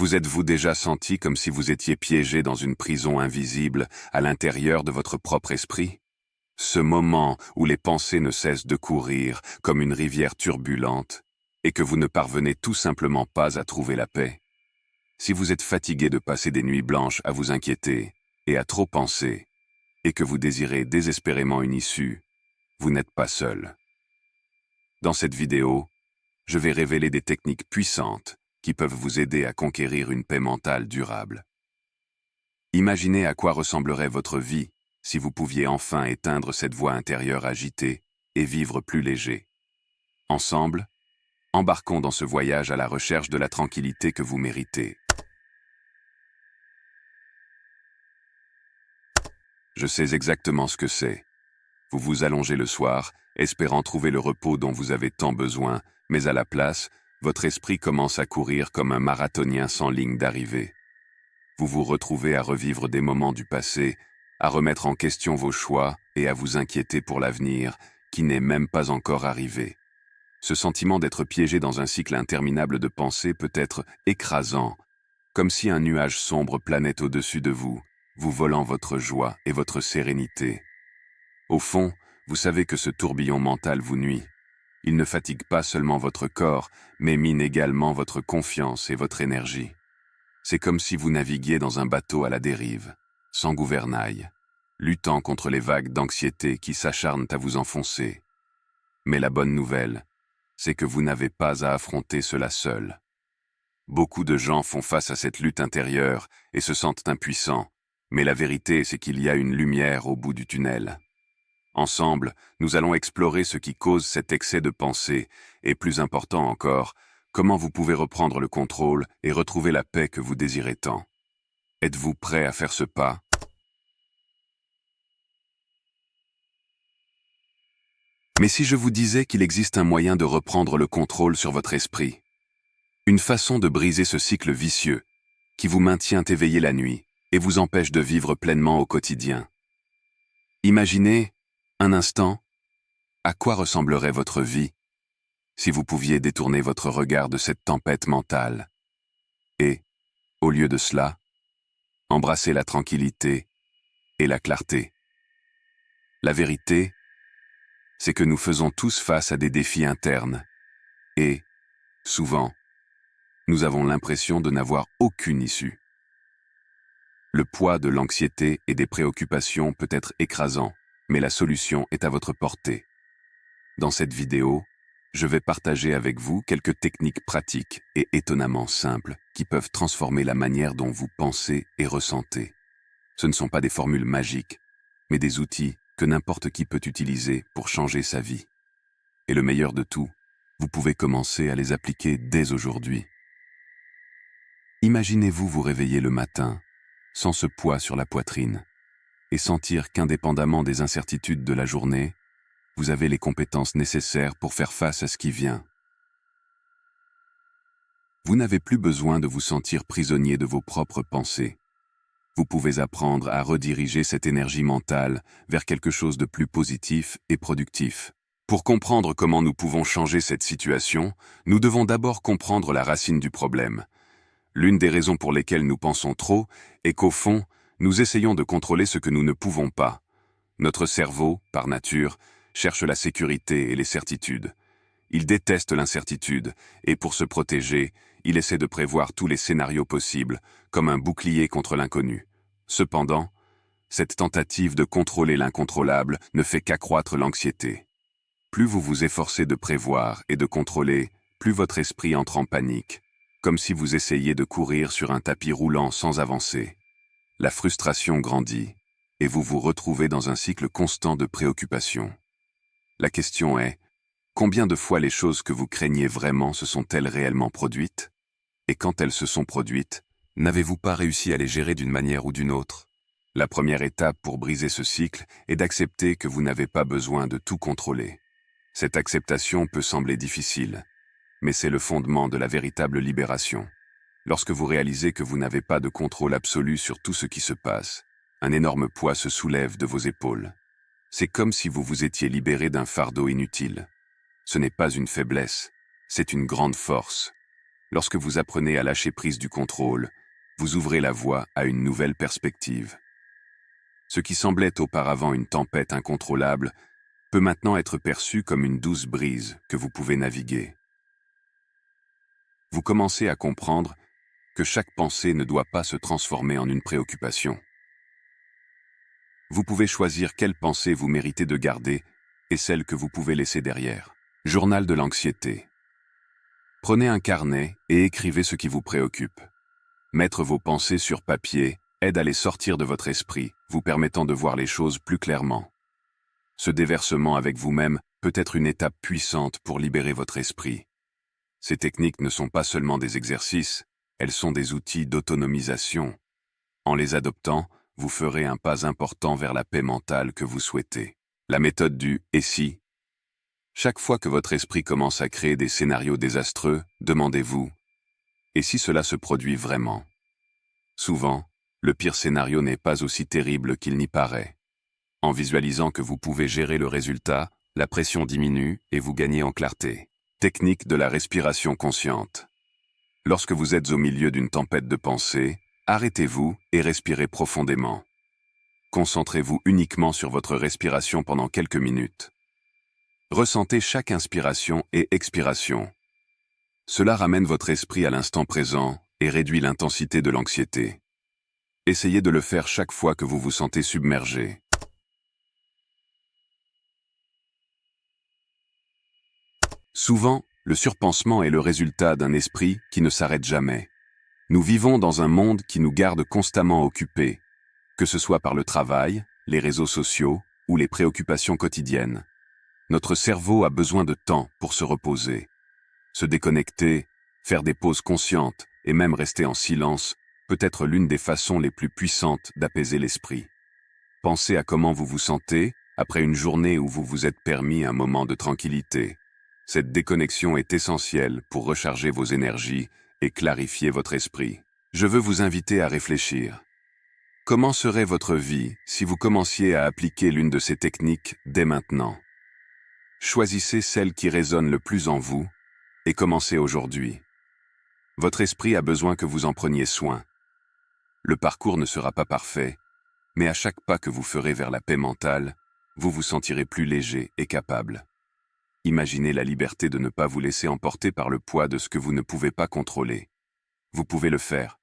Vous êtes-vous déjà senti comme si vous étiez piégé dans une prison invisible à l'intérieur de votre propre esprit? Ce moment où les pensées ne cessent de courir comme une rivière turbulente et que vous ne parvenez tout simplement pas à trouver la paix. Si vous êtes fatigué de passer des nuits blanches à vous inquiéter et à trop penser, et que vous désirez désespérément une issue, vous n'êtes pas seul. Dans cette vidéo, je vais révéler des techniques puissantes qui peuvent vous aider à conquérir une paix mentale durable. Imaginez à quoi ressemblerait votre vie si vous pouviez enfin éteindre cette voix intérieure agitée et vivre plus léger. Ensemble, embarquons dans ce voyage à la recherche de la tranquillité que vous méritez. Je sais exactement ce que c'est. Vous vous allongez le soir, espérant trouver le repos dont vous avez tant besoin, mais à la place, votre esprit commence à courir comme un marathonien sans ligne d'arrivée. Vous vous retrouvez à revivre des moments du passé, à remettre en question vos choix et à vous inquiéter pour l'avenir, qui n'est même pas encore arrivé. Ce sentiment d'être piégé dans un cycle interminable de pensées peut être écrasant, comme si un nuage sombre planait au-dessus de vous, vous volant votre joie et votre sérénité. Au fond, vous savez que ce tourbillon mental vous nuit. Il ne fatigue pas seulement votre corps, mais mine également votre confiance et votre énergie. C'est comme si vous naviguiez dans un bateau à la dérive, sans gouvernail, luttant contre les vagues d'anxiété qui s'acharnent à vous enfoncer. Mais la bonne nouvelle, c'est que vous n'avez pas à affronter cela seul. Beaucoup de gens font face à cette lutte intérieure et se sentent impuissants, mais la vérité, c'est qu'il y a une lumière au bout du tunnel. Ensemble, nous allons explorer ce qui cause cet excès de pensée et, plus important encore, comment vous pouvez reprendre le contrôle et retrouver la paix que vous désirez tant. Êtes-vous prêt à faire ce pas? Mais si je vous disais qu'il existe un moyen de reprendre le contrôle sur votre esprit, une façon de briser ce cycle vicieux qui vous maintient éveillé la nuit et vous empêche de vivre pleinement au quotidien. Imaginez, un instant, à quoi ressemblerait votre vie si vous pouviez détourner votre regard de cette tempête mentale et, au lieu de cela, embrasser la tranquillité et la clarté. La vérité, c'est que nous faisons tous face à des défis internes et, souvent, nous avons l'impression de n'avoir aucune issue. Le poids de l'anxiété et des préoccupations peut être écrasant, mais la solution est à votre portée. Dans cette vidéo, je vais partager avec vous quelques techniques pratiques et étonnamment simples qui peuvent transformer la manière dont vous pensez et ressentez. Ce ne sont pas des formules magiques, mais des outils que n'importe qui peut utiliser pour changer sa vie. Et le meilleur de tout, vous pouvez commencer à les appliquer dès aujourd'hui. Imaginez-vous vous réveiller le matin, sans ce poids sur la poitrine, et sentir qu'indépendamment des incertitudes de la journée, vous avez les compétences nécessaires pour faire face à ce qui vient. Vous n'avez plus besoin de vous sentir prisonnier de vos propres pensées. Vous pouvez apprendre à rediriger cette énergie mentale vers quelque chose de plus positif et productif. Pour comprendre comment nous pouvons changer cette situation, nous devons d'abord comprendre la racine du problème. L'une des raisons pour lesquelles nous pensons trop est qu'au fond, nous essayons de contrôler ce que nous ne pouvons pas. Notre cerveau, par nature, cherche la sécurité et les certitudes. Il déteste l'incertitude et pour se protéger, il essaie de prévoir tous les scénarios possibles, comme un bouclier contre l'inconnu. Cependant, cette tentative de contrôler l'incontrôlable ne fait qu'accroître l'anxiété. Plus vous vous efforcez de prévoir et de contrôler, plus votre esprit entre en panique, comme si vous essayiez de courir sur un tapis roulant sans avancer. La frustration grandit, et vous vous retrouvez dans un cycle constant de préoccupation. La question est, combien de fois les choses que vous craignez vraiment se sont-elles réellement produites? Et quand elles se sont produites, n'avez-vous pas réussi à les gérer d'une manière ou d'une autre? La première étape pour briser ce cycle est d'accepter que vous n'avez pas besoin de tout contrôler. Cette acceptation peut sembler difficile, mais c'est le fondement de la véritable libération. Lorsque vous réalisez que vous n'avez pas de contrôle absolu sur tout ce qui se passe, un énorme poids se soulève de vos épaules. C'est comme si vous vous étiez libéré d'un fardeau inutile. Ce n'est pas une faiblesse, c'est une grande force. Lorsque vous apprenez à lâcher prise du contrôle, vous ouvrez la voie à une nouvelle perspective. Ce qui semblait auparavant une tempête incontrôlable peut maintenant être perçu comme une douce brise que vous pouvez naviguer. Vous commencez à comprendre que chaque pensée ne doit pas se transformer en une préoccupation. Vous pouvez choisir quelle pensée vous méritez de garder et celle que vous pouvez laisser derrière. Journal de l'anxiété. Prenez un carnet et écrivez ce qui vous préoccupe. Mettre vos pensées sur papier aide à les sortir de votre esprit, vous permettant de voir les choses plus clairement. Ce déversement avec vous-même peut être une étape puissante pour libérer votre esprit. Ces techniques ne sont pas seulement des exercices, elles sont des outils d'autonomisation. En les adoptant, vous ferez un pas important vers la paix mentale que vous souhaitez. La méthode du « et si ». Chaque fois que votre esprit commence à créer des scénarios désastreux, demandez-vous « et si cela se produit vraiment ?» Souvent, le pire scénario n'est pas aussi terrible qu'il n'y paraît. En visualisant que vous pouvez gérer le résultat, la pression diminue et vous gagnez en clarté. Technique de la respiration consciente. Lorsque vous êtes au milieu d'une tempête de pensée, arrêtez-vous et respirez profondément. Concentrez-vous uniquement sur votre respiration pendant quelques minutes. Ressentez chaque inspiration et expiration. Cela ramène votre esprit à l'instant présent et réduit l'intensité de l'anxiété. Essayez de le faire chaque fois que vous vous sentez submergé. Souvent, le surpensement est le résultat d'un esprit qui ne s'arrête jamais. Nous vivons dans un monde qui nous garde constamment occupés, que ce soit par le travail, les réseaux sociaux ou les préoccupations quotidiennes. Notre cerveau a besoin de temps pour se reposer. Se déconnecter, faire des pauses conscientes et même rester en silence peut être l'une des façons les plus puissantes d'apaiser l'esprit. Pensez à comment vous vous sentez après une journée où vous vous êtes permis un moment de tranquillité. Cette déconnexion est essentielle pour recharger vos énergies et clarifier votre esprit. Je veux vous inviter à réfléchir. Comment serait votre vie si vous commenciez à appliquer l'une de ces techniques dès maintenant? Choisissez celle qui résonne le plus en vous et commencez aujourd'hui. Votre esprit a besoin que vous en preniez soin. Le parcours ne sera pas parfait, mais à chaque pas que vous ferez vers la paix mentale, vous vous sentirez plus léger et capable. Imaginez la liberté de ne pas vous laisser emporter par le poids de ce que vous ne pouvez pas contrôler. Vous pouvez le faire.